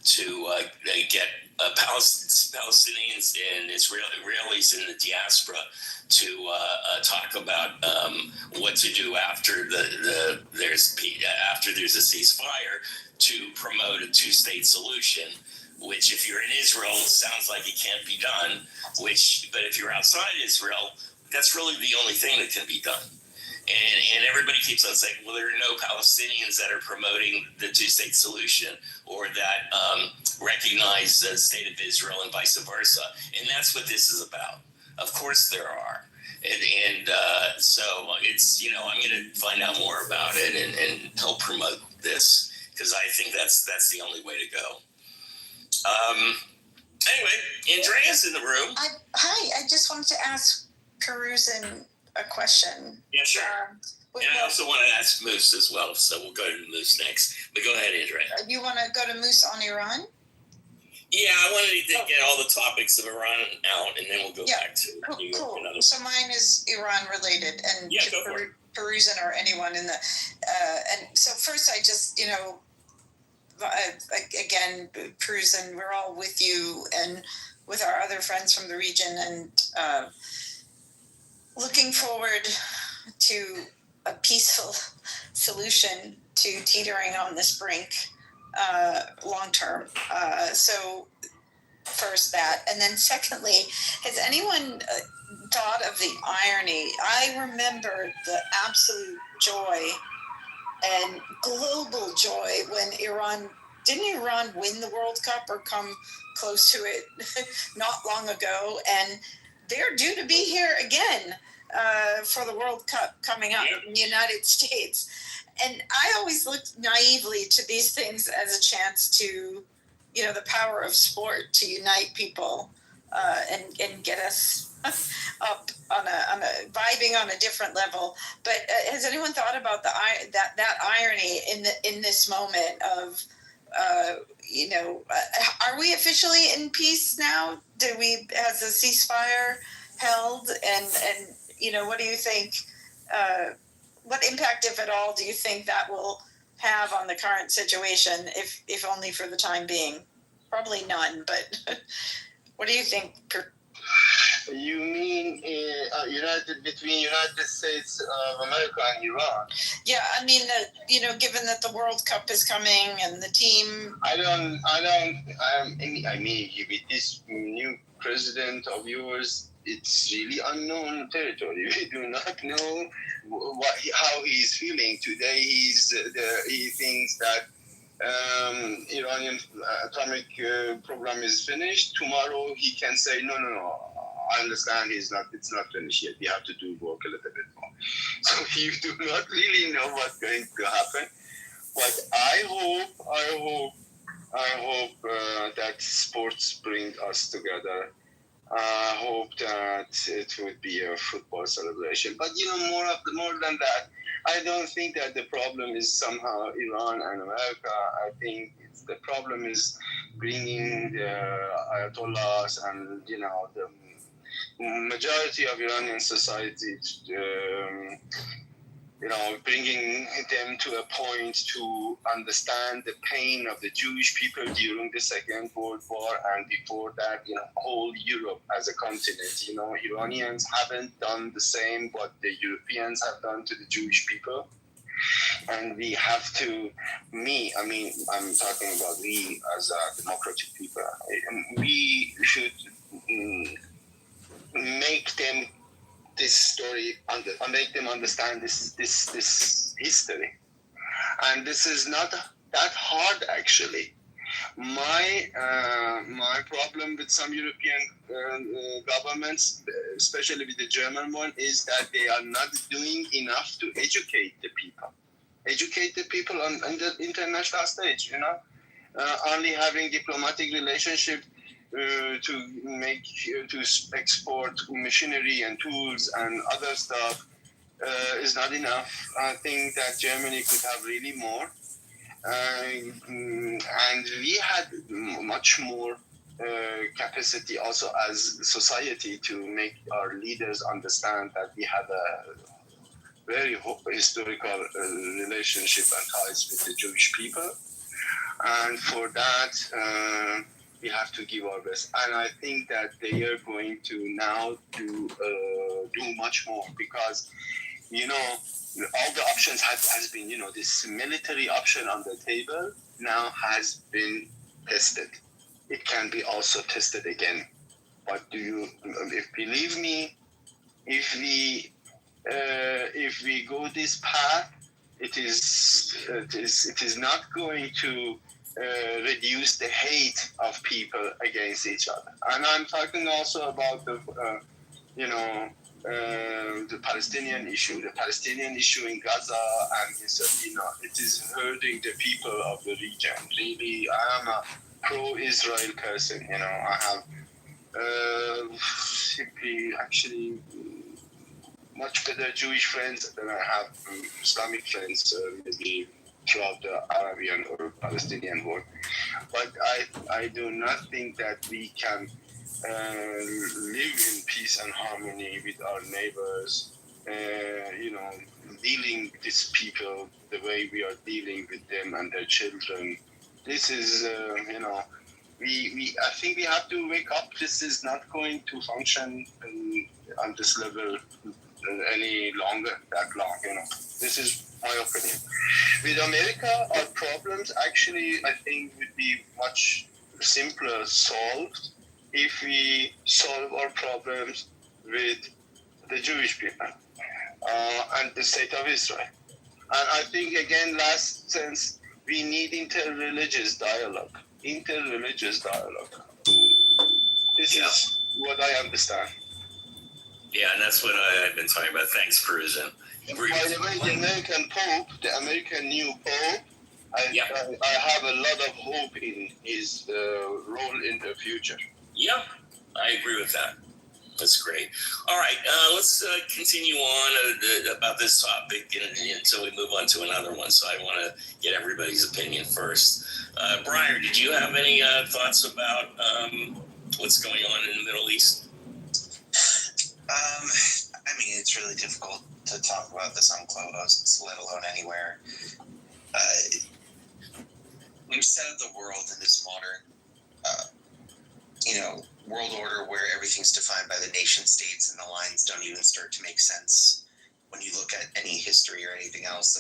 to get Palestinians and Israelis in the diaspora to talk about what to do after there's a ceasefire to promote a two-state solution. Which, if you're in Israel, sounds like it can't be done. But if you're outside Israel, that's really the only thing that can be done. And everybody keeps on saying, well, there are no Palestinians that are promoting the two-state solution or that recognize the state of Israel and vice versa. And that's what this is about. Of course there are. And so it's, I'm going to find out more about it and help promote this, because I think that's the only way to go. Anyway, Andrea's in the room. Hi, I just wanted to ask Peruzin a question. Yeah, sure. And I also want to ask Moose as well, so we'll go to Moose next. But go ahead, Andrea. You want to go to Moose on Iran? Yeah, I wanted to get all the topics of Iran out, and then we'll go back to New York. Cool. And other so mine is Iran related, and go for it. Peruzin or anyone in the. And so first, I just again, Peruzin, we're all with you and with our other friends from the region, and looking forward to a peaceful solution to teetering on this brink long term. So first that, and then secondly, has anyone thought of the irony? I remember the absolute joy and global joy when didn't Iran win the World Cup or come close to it not long ago? And they're due to be here again for the World Cup coming up in the United States. And I always looked naively to these things as a chance to, the power of sport to unite people and get us up on a vibing on a different level. But has anyone thought about that irony in this moment of, are we officially in peace now? Has the ceasefire held? And what do you think? What impact, if at all, do you think that will have on the current situation, if only for the time being? Probably none, but what do you think? You mean between United States of America and Iran? Yeah, I mean, given that the World Cup is coming and the team. I mean, with this new president of yours, it's really unknown territory. We do not know how he's feeling today. He thinks that Iranian atomic program is finished. Tomorrow he can say no. I understand it's not finished yet. We have to do work a little bit more. So you do not really know what's going to happen. But I hope that sports bring us together. I hope that it would be a football celebration. But more than that, I don't think that the problem is somehow Iran and America. I think the problem is bringing the Ayatollahs and the majority of Iranian society, bringing them to a point to understand the pain of the Jewish people during the Second World War, and before that, whole Europe as a continent. Iranians haven't done the same what the Europeans have done to the Jewish people. And we have to, I'm talking about we as a democratic people, we should make them this story, make them understand this history. And this is not that hard, actually. My problem with some European governments, especially with the German one, is that they are not doing enough to educate the people on the international stage. Only having diplomatic relationship to export machinery and tools and other stuff is not enough. I think that Germany could have really more. And we had much more capacity also as society to make our leaders understand that we have a very historical relationship and ties with the Jewish people. and for that we have to give our best. And I think that they are going to now do much more, because all the options has been, this military option on the table now has been tested. It can be also tested again. But believe me, if we go this path, it is not going to reduce the hate of people against each other. And I'm talking also about the Palestinian issue. The Palestinian issue in Gaza and it is hurting the people of the region. Really, I am a pro-Israel person. I have simply actually much better Jewish friends than I have Islamic friends, maybe throughout the Arabian or Palestinian world. But I do not think that we can live in peace and harmony with our neighbors, dealing with these people the way we are dealing with them and their children. This is, I think we have to wake up. This is not going to function on this level any longer, that long, This is my opinion. With America, our problems actually, I think, would be much simpler solved if we solve our problems with the Jewish people and the state of Israel. And I think, again, last sense, we need interreligious dialogue. This is what I understand. Yeah, and that's what I've been talking about. Thanks, Perusian. By the way, the American Pope, the American new Pope, I have a lot of hope in his role in the future. Yep, I agree with that. That's great. All right, let's continue on about this topic until we move on to another one. So I want to get everybody's opinion first. Briar, did you have any thoughts about what's going on in the Middle East? I mean, it's really difficult to talk about this on Clubhouse, let alone anywhere. We've set up the world in this modern, world order where everything's defined by the nation states and the lines don't even start to make sense when you look at any history or anything else.